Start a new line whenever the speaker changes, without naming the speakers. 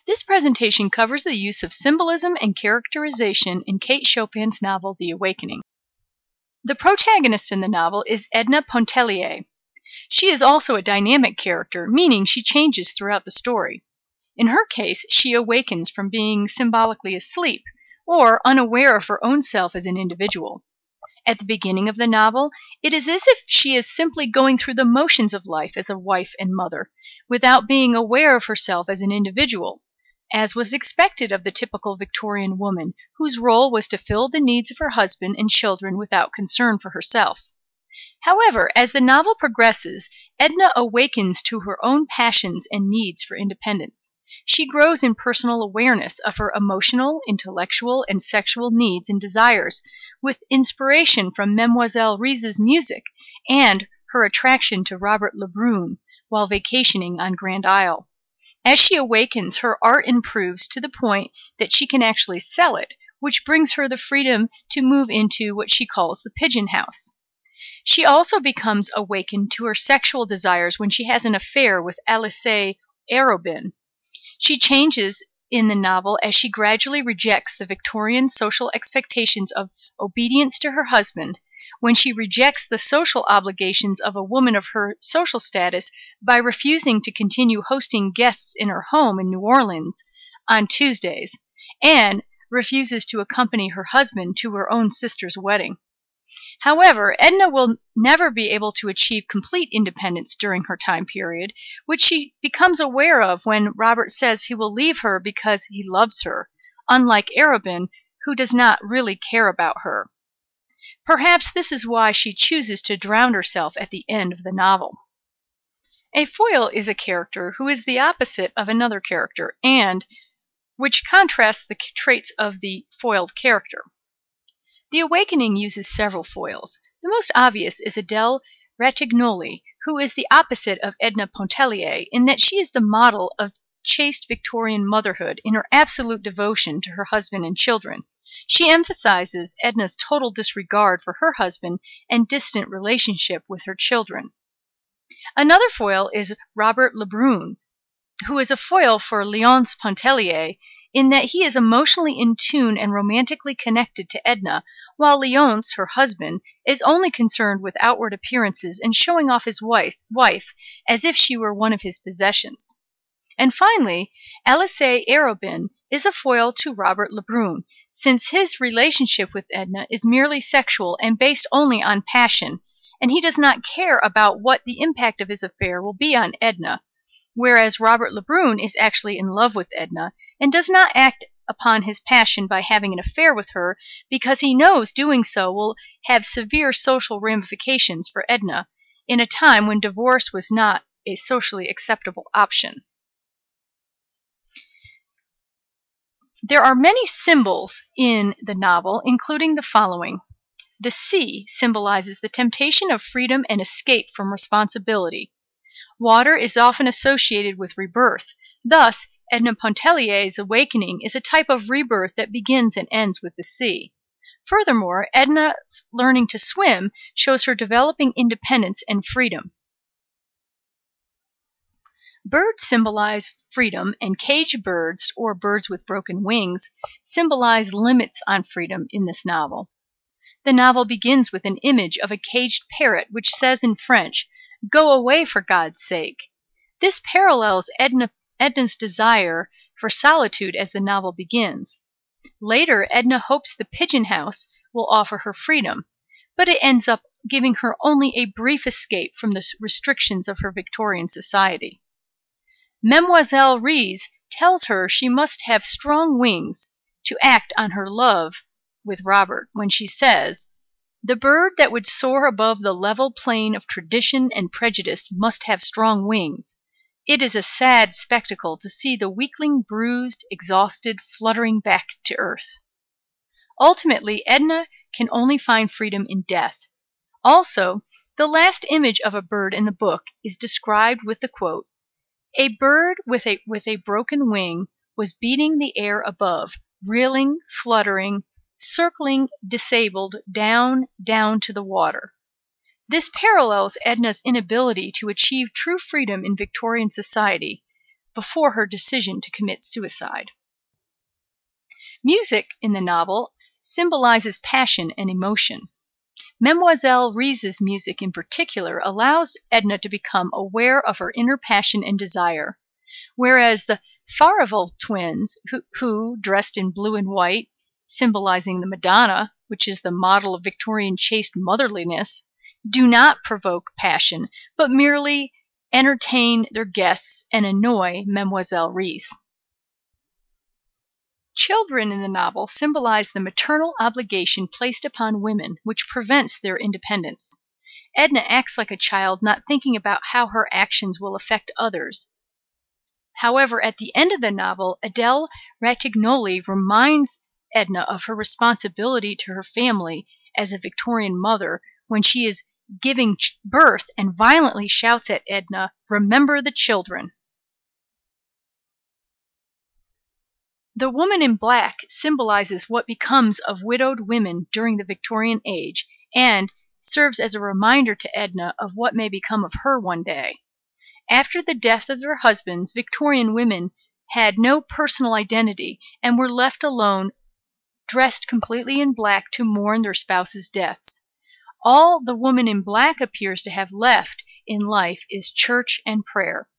This presentation covers the use of symbolism and characterization in Kate Chopin's novel The Awakening. The protagonist in the novel is Edna Pontellier. She is also a dynamic character, meaning she changes throughout the story. In her case, she awakens from being symbolically asleep, or unaware of her own self as an individual. At the beginning of the novel, it is as if she is simply going through the motions of life as a wife and mother, without being aware of herself as an individual, as was expected of the typical Victorian woman, whose role was to fill the needs of her husband and children without concern for herself. However, as the novel progresses, Edna awakens to her own passions and needs for independence. She grows in personal awareness of her emotional, intellectual, and sexual needs and desires, with inspiration from Mademoiselle Reisz's music and her attraction to Robert Lebrun while vacationing on Grand Isle. As she awakens, her art improves to the point that she can actually sell it, which brings her the freedom to move into what she calls the pigeon house. She also becomes awakened to her sexual desires when she has an affair with Alice Arobin. She changes in the novel as she gradually rejects the Victorian social expectations of obedience to her husband, when she rejects the social obligations of a woman of her social status by refusing to continue hosting guests in her home in New Orleans on Tuesdays, and refuses to accompany her husband to her own sister's wedding. However, Edna will never be able to achieve complete independence during her time period, which she becomes aware of when Robert says he will leave her because he loves her, unlike Arobin, who does not really care about her. Perhaps this is why she chooses to drown herself at the end of the novel. A foil is a character who is the opposite of another character, and which contrasts the traits of the foiled character. The Awakening uses several foils. The most obvious is Adele Ratignolli, who is the opposite of Edna Pontellier in that she is the model of chaste Victorian motherhood in her absolute devotion to her husband and children. She emphasizes Edna's total disregard for her husband and distant relationship with her children. Another foil is Robert Lebrun, who is a foil for Léonce Pontellier, in that he is emotionally in tune and romantically connected to Edna, while Léonce, her husband, is only concerned with outward appearances and showing off his wife as if she were one of his possessions. And finally, Alice Arobin is a foil to Robert Lebrun, since his relationship with Edna is merely sexual and based only on passion, and he does not care about what the impact of his affair will be on Edna, whereas Robert Lebrun is actually in love with Edna and does not act upon his passion by having an affair with her because he knows doing so will have severe social ramifications for Edna in a time when divorce was not a socially acceptable option. There are many symbols in the novel, including the following. The sea symbolizes the temptation of freedom and escape from responsibility. Water is often associated with rebirth. Thus, Edna Pontellier's awakening is a type of rebirth that begins and ends with the sea. Furthermore, Edna's learning to swim shows her developing independence and freedom. Birds symbolize freedom, and caged birds, or birds with broken wings, symbolize limits on freedom in this novel. The novel begins with an image of a caged parrot which says in French, "Go away for God's sake." This parallels Edna's desire for solitude as the novel begins. Later, Edna hopes the pigeon house will offer her freedom, but it ends up giving her only a brief escape from the restrictions of her Victorian society. Mademoiselle Reisz tells her she must have strong wings to act on her love with Robert when she says, "The bird that would soar above the level plane of tradition and prejudice must have strong wings. It is a sad spectacle to see the weakling bruised, exhausted, fluttering back to earth." Ultimately, Edna can only find freedom in death. Also, the last image of a bird in the book is described with the quote, "A bird with a broken wing was beating the air above, reeling, fluttering, circling, disabled, down to the water." This parallels Edna's inability to achieve true freedom in Victorian society, before her decision to commit suicide. Music in the novel symbolizes passion and emotion. Mademoiselle Reisz's music in particular allows Edna to become aware of her inner passion and desire, whereas the Farival twins, who dressed in blue and white, symbolizing the Madonna, which is the model of Victorian chaste motherliness, do not provoke passion, but merely entertain their guests and annoy Mademoiselle Reisz. Children in the novel symbolize the maternal obligation placed upon women, which prevents their independence. Edna acts like a child, not thinking about how her actions will affect others. However, at the end of the novel, Adele Ratignolle reminds Edna of her responsibility to her family as a Victorian mother when she is giving birth and violently shouts at Edna, "Remember the children." The Woman in Black symbolizes what becomes of widowed women during the Victorian age and serves as a reminder to Edna of what may become of her one day. After the death of their husbands, Victorian women had no personal identity and were left alone, dressed completely in black to mourn their spouses' deaths. All the Woman in Black appears to have left in life is church and prayer.